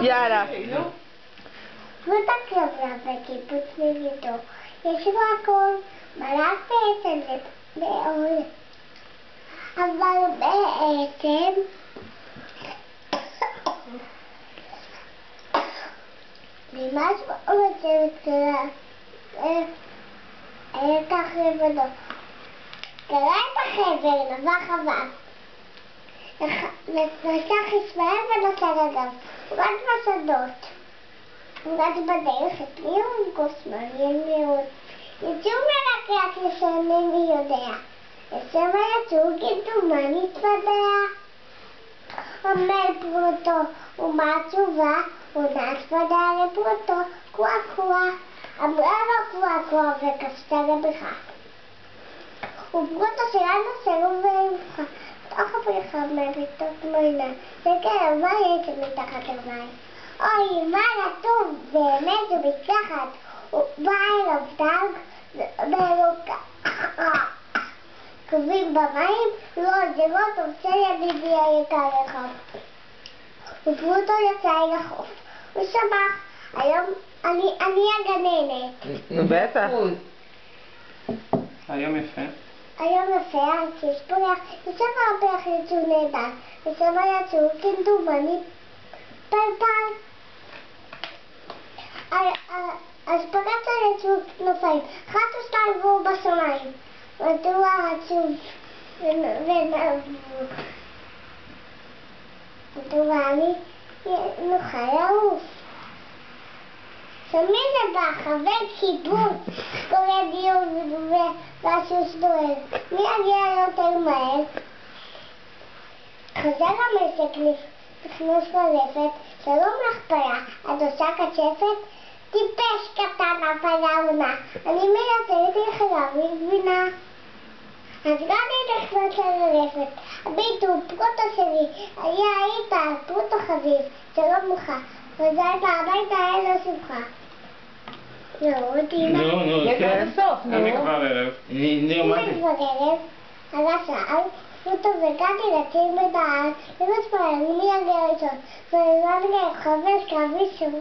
יאללה. זאת הקרבה בקיבוץ מגידו. יש לו הכל, מלאך בעצם מאוד. אבל בעצם ממה שהוא רוצה בצורה כך לבדו. קרא את החבר, נבח חבל. נשך ישמעאל ונוסע לגב. הוא רץ בשדות. הוא רץ בדרך, הפניעו עם כוס מעניין מאוד. יצאו מלקח לשנים מי יודע. לשם יצאו כדומה נתוודע. אומר פרוטו, ומה התשובה? הוא נתוודע לפרוטו, קוע קוע. אמרה לו קוע קוע וקפצה לבריכה. ופרוטו שלנו סירוב ולבכה. תוך הבריכה מריטות מוינה. וכן, מה יש מתחת למים? אוי, מה נטוב, באמת הוא מתחת. הוא בא אליו דג, ואומר קובים במים? לא, זה לא טוב, ידידי היקר לך. ופרוטו יצא אל החוף. הוא שמח, היום אני הגננת. נו בטח. היום יפה. היום יפה, יש פורח, ושם הפרח יצאו נהדר, ושם יצאו כמדומני פלפל. אז פרץ יצאו כנפיים, אחת ושתיים והוא בשמיים. מדוע עצוב ונעבור? מדוע אני נוכל לעוף? שמים לבא, חבר קיבוץ, קורא דיון והסוס דואל. מי יגיע יותר מהר? חזר המשק נכנס ללפת, שלום לך פרה, את עושה קצפת? טיפש קטן הפרה עונה, אני מייצרת יחלה וגבינה. אז גם היא נכנס ללפת, הביטו, פרוטו שלי, היה היית, פרוטו חביב, שלום לך, חזרת הביתה, אין לו שמחה. נו, כן. אני כבר ערב. אם כבר ערב, עלה שעל, פרוטו וגדי לצים בדעל, ומספר מי יגיע ראשון, ולזמן חבר קרבי שום.